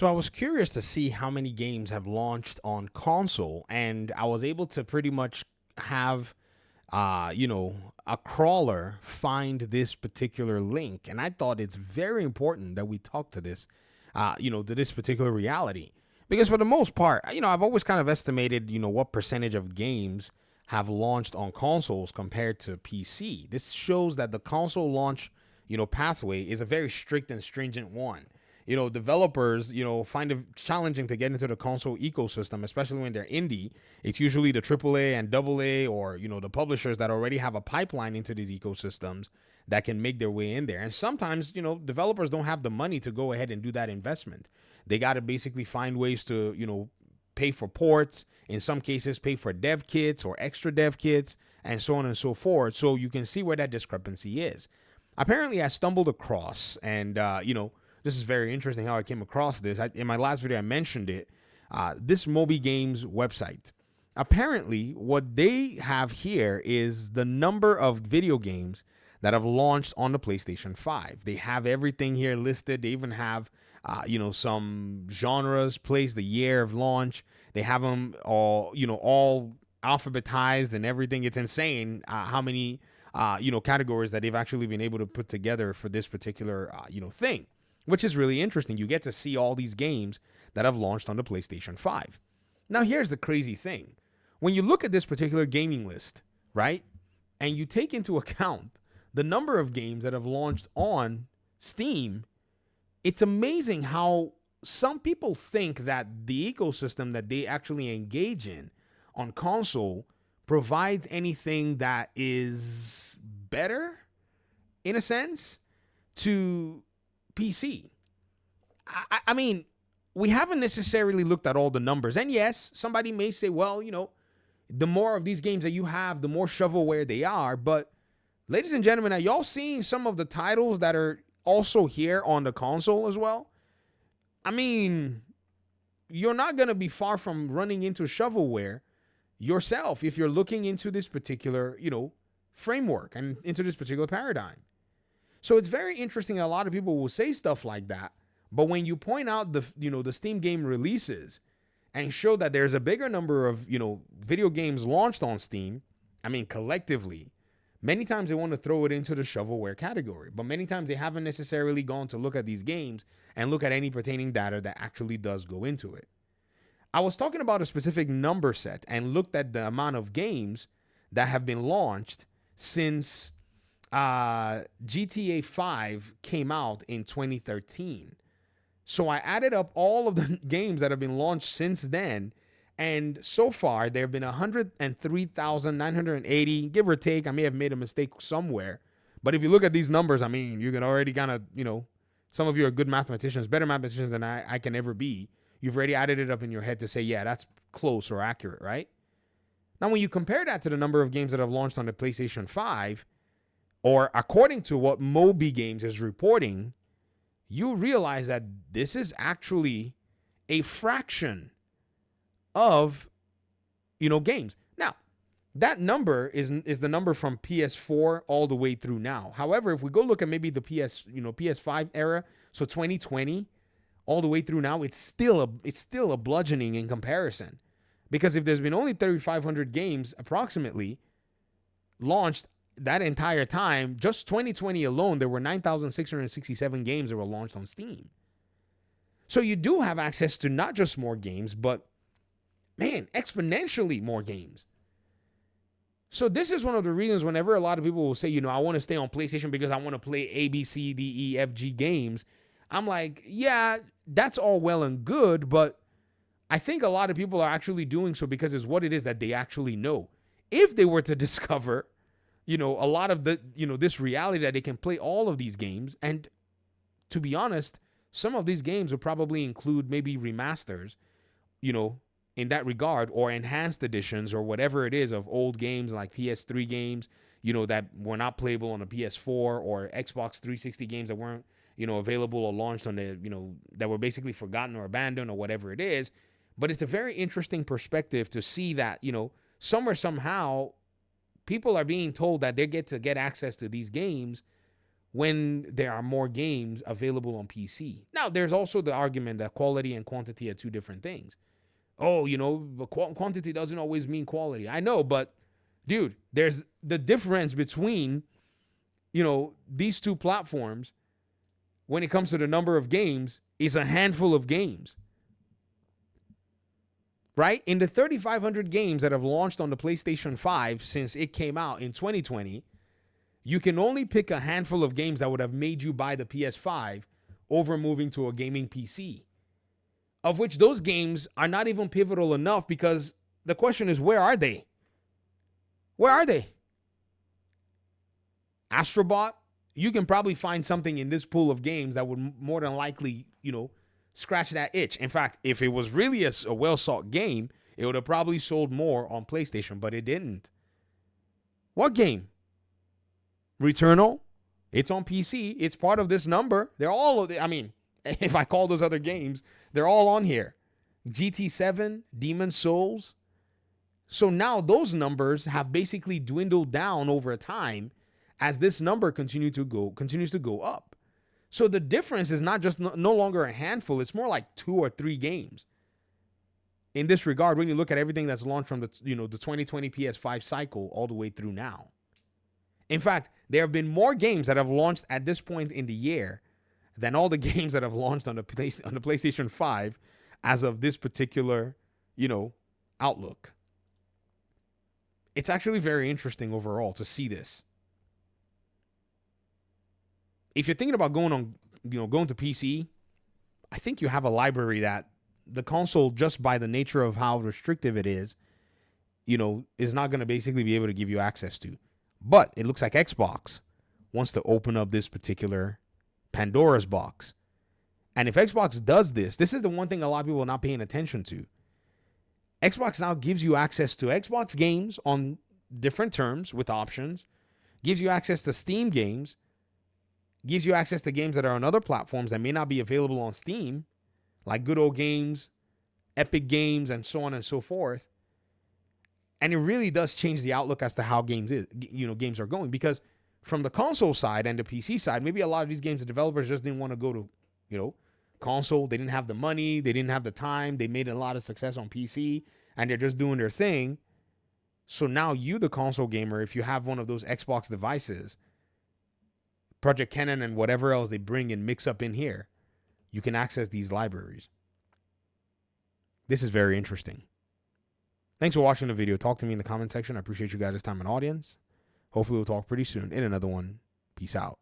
So I was curious to see how many games have launched on console, and I was able to pretty much have, a crawler find this particular link, and I thought it's very important that we talk to this, to this particular reality, because for the most part, I've always kind of estimated, what percentage of games have launched on consoles compared to PC. This shows that the console launch, pathway is a very strict and stringent one. Developers, find it challenging to get into the console ecosystem, especially when they're indie. It's usually the AAA and AA, or, the publishers that already have a pipeline into these ecosystems that can make their way in there. And sometimes, developers don't have the money to go ahead and do that investment. They got to basically find ways to, pay for ports, in some cases pay for dev kits or extra dev kits, and so on and so forth. So you can see where that discrepancy is. Apparently I stumbled across, and this is very interesting how I came across this. In my last video I mentioned it. This Moby Games website, apparently what they have here is the number of video games that have launched on the PlayStation 5. They have everything here listed. They even have some genres, place, the year of launch. They have them all alphabetized and everything. It's insane how many categories that they've actually been able to put together for this particular thing, which is really interesting. You get to see all these games that have launched on the PlayStation 5. Now, here's the crazy thing. When you look at this particular gaming list, right, and you take into account the number of games that have launched on Steam, it's amazing how some people think that the ecosystem that they actually engage in on console provides anything that is better, in a sense, to PC. I mean, we haven't necessarily looked at all the numbers. And yes, somebody may say, well, the more of these games that you have, the more shovelware they are. But ladies and gentlemen, are y'all seeing some of the titles that are also here on the console as well? I mean, you're not going to be far from running into shovelware yourself if you're looking into this particular, framework and into this particular paradigm. So it's very interesting that a lot of people will say stuff like that, but when you point out the Steam game releases and show that there's a bigger number of, video games launched on Steam, I mean, collectively, many times they want to throw it into the shovelware category, but many times they haven't necessarily gone to look at these games and look at any pertaining data that actually does go into it. I was talking about a specific number set and looked at the amount of games that have been launched since GTA 5 came out in 2013. So I added up all of the games that have been launched since then, and so far there have been 103,980, give or take. I may have made a mistake somewhere, but if you look at these numbers, I mean, you can already kind of, some of you are good mathematicians, better mathematicians than I can ever be. You've already added it up in your head to say, yeah, that's close or accurate, right? Now, when you compare that to the number of games that have launched on the PlayStation 5, or according to what Moby Games is reporting, you realize that this is actually a fraction of, games. Now, that number is the number from PS4 all the way through now. However, if we go look at maybe the PS5 era, so 2020 all the way through now, it's still a bludgeoning in comparison. Because if there's been only 3,500 games approximately launched that entire time, just 2020 alone, there were 9,667 games that were launched on Steam. So you do have access to not just more games, but, man, exponentially more games. So this is one of the reasons whenever a lot of people will say, I want to stay on PlayStation because I want to play A, B, C, D, E, F, G games. I'm like, yeah, that's all well and good, but I think a lot of people are actually doing so because it's what it is that they actually know. If they were to discover, a lot of the, this reality that they can play all of these games, and to be honest, some of these games will probably include maybe remasters, in that regard, or enhanced editions or whatever it is of old games like PS3 games, that were not playable on a PS4, or Xbox 360 games that weren't, available or launched on the, that were basically forgotten or abandoned or whatever it is. But it's a very interesting perspective to see that, somehow people are being told that they get access to these games when there are more games available on PC. Now, there's also the argument that quality and quantity are two different things. Oh, quantity doesn't always mean quality. I know, but dude, there's the difference between, these two platforms when it comes to the number of games is a handful of games. Right? In the 3,500 games that have launched on the PlayStation 5 since it came out in 2020, you can only pick a handful of games that would have made you buy the PS5 over moving to a gaming PC. Of which those games are not even pivotal enough, because the question is, where are they? Where are they? Astrobot, you can probably find something in this pool of games that would more than likely, scratch that itch. In fact, if it was really a well-sought game, it would have probably sold more on PlayStation, but it didn't. What game? Returnal? It's on PC. It's part of this number. They're all, if I call those other games, they're all on here. GT7, Demon's Souls. So now those numbers have basically dwindled down over time as this number continues to go up. So the difference is not just no longer a handful, it's more like 2 or 3 games. In this regard, when you look at everything that's launched from the 2020 PS5 cycle all the way through now. In fact, there have been more games that have launched at this point in the year than all the games that have launched on the PlayStation 5 as of this particular, outlook. It's actually very interesting overall to see this. If you're thinking about going to PC, I think you have a library that the console, just by the nature of how restrictive it is not going to basically be able to give you access to. But it looks like Xbox wants to open up this particular Pandora's box. And if Xbox does this is the one thing a lot of people are not paying attention to. Xbox now gives you access to Xbox games on different terms with options, gives you access to Steam games, gives you access to games that are on other platforms that may not be available on Steam, like Good Old Games, Epic Games, and so on and so forth. And it really does change the outlook as to how games are going, because from the console side and the PC side, maybe a lot of these games, the developers just didn't want to go to, console. They didn't have the money. They didn't have the time. They made a lot of success on PC, and they're just doing their thing. So now you, the console gamer, if you have one of those Xbox devices, Project Canon and whatever else they bring and mix up in here, you can access these libraries. This is very interesting. Thanks for watching the video. Talk to me in the comment section. I appreciate you guys' time and audience. Hopefully we'll talk pretty soon in another one. Peace out.